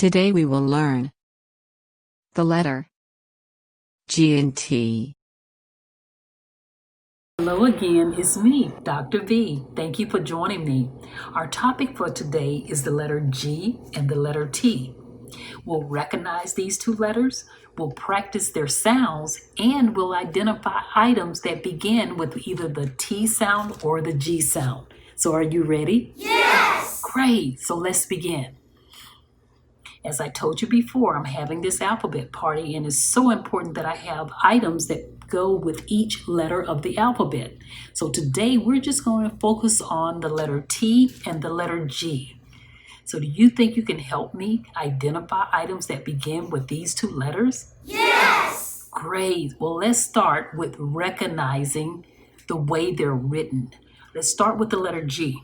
Today we will learn the letter G and T. Hello again, it's me, Dr. V. Thank you for joining me. Our topic for today is the letter G and the letter T. We'll recognize these two letters, we'll practice their sounds, and we'll identify items that begin with either the T sound or the G sound. So are you ready? Yes! Great, so let's begin. As I told you before, I'm having this alphabet party, and it's so important that I have items that go with each letter of the alphabet. So today we're just going to focus on the letter T and the letter G. So do you think you can help me identify items that begin with these two letters? Yes! Great. Well, let's start with recognizing the way they're written. Let's start with the letter G.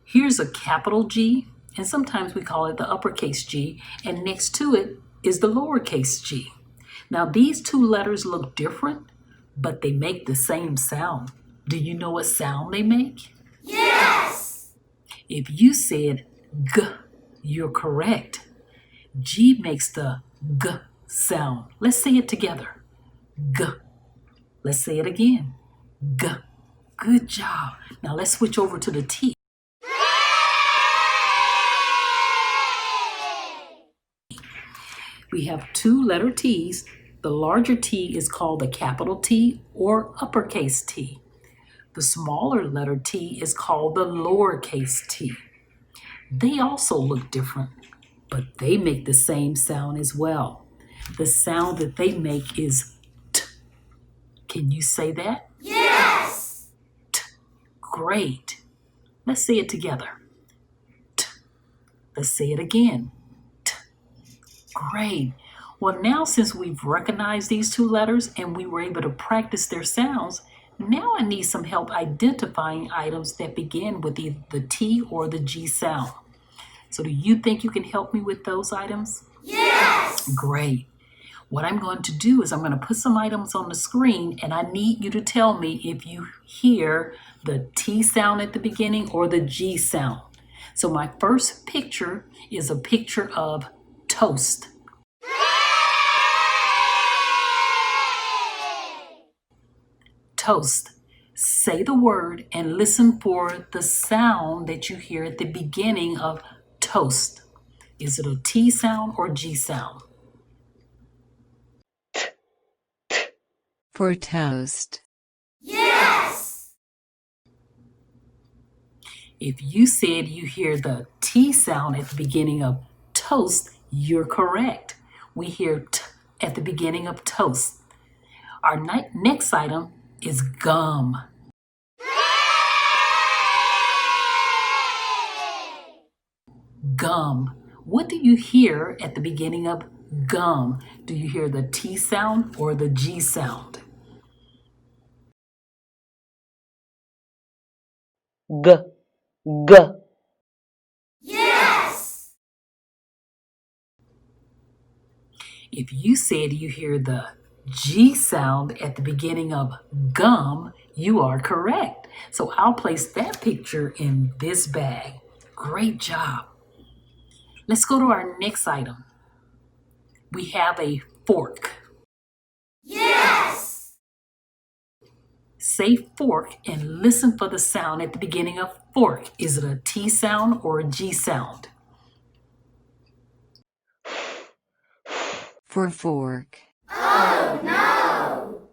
Here's a capital G, and sometimes we call it the uppercase G, and next to it is the lowercase g. Now these two letters look different, but they make the same sound. Do you know what sound they make? Yes! If you said G, you're correct. G makes the G sound. Let's say it together. G. Let's say it again. G. Good job. Now let's switch over to the T. We have two letter T's. The larger T is called the capital T or uppercase T. The smaller letter T is called the lowercase t. They also look different, but they make the same sound as well. The sound that they make is T. Can you say that? Yes! T. Great. Let's say it together. T. Let's say it again. T. Great. Well, now since we've recognized these two letters and we were able to practice their sounds, now I need some help identifying items that begin with either the T or the G sound. So do you think you can help me with those items? Yes! Great. What I'm going to do is I'm going to put some items on the screen, and I need you to tell me if you hear the T sound at the beginning or the G sound. So my first picture is a picture of toast. Toast. Say the word and listen for the sound that you hear at the beginning of toast. Is it a T sound or G sound? For toast. Yes! If you said you hear the T sound at the beginning of toast, you're correct. We hear T at the beginning of toast. Our next item is gum. Gum. What do you hear at the beginning of gum? Do you hear the T sound or the G sound? G, G. Yes! If you said you hear the G sound at the beginning of gum, you are correct. So I'll place that picture in this bag. Great job. Let's go to our next item. We have a fork. Yes! Say fork and listen for the sound at the beginning of fork. Is it a T sound or a G sound? For fork. Oh no!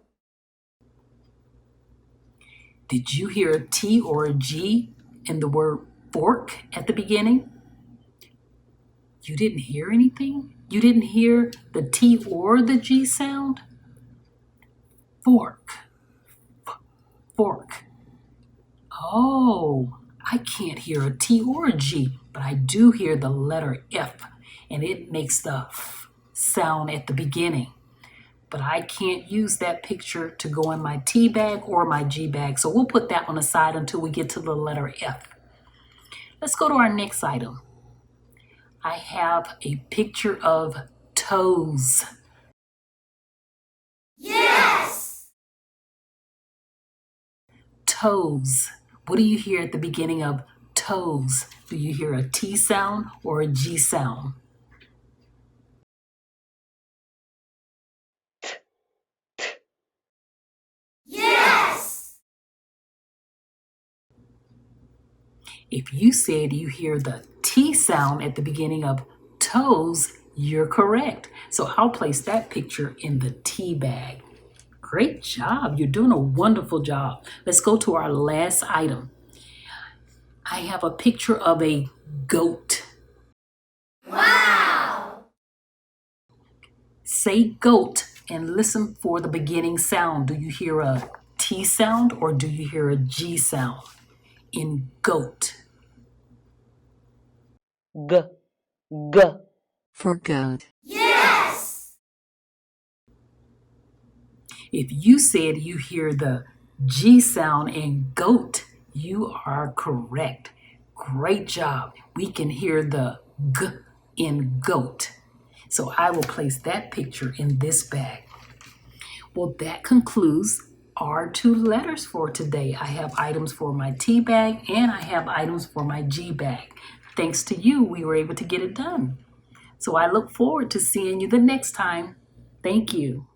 Did you hear a T or a G in the word fork at the beginning? You didn't hear anything? You didn't hear the T or the G sound? Fork. Fork. Oh, I can't hear a T or a G, but I do hear the letter F, and it makes the F sound at the beginning. But I can't use that picture to go in my T bag or my G bag, so we'll put that one aside until we get to the letter F. Let's go to our next item. I have a picture of toes. Yes! Toes. What do you hear at the beginning of toes? Do you hear a T sound or a G sound? Yes. If you said you hear the T sound at the beginning of toes, you're correct. So I'll place that picture in the tea bag. Great job. You're doing a wonderful job. Let's go to our last item. I have a picture of a goat. Wow. Say goat and listen for the beginning sound. Do you hear a T sound or do you hear a G sound in goat? G, G, For goat. Yes. If you said you hear the G sound in goat, you are correct. Great job. We can hear the G in goat. So I will place that picture in this bag. Well, that concludes our 2 letters for today. I have items for my T bag and I have items for my G bag. Thanks to you, we were able to get it done. So I look forward to seeing you the next time. Thank you.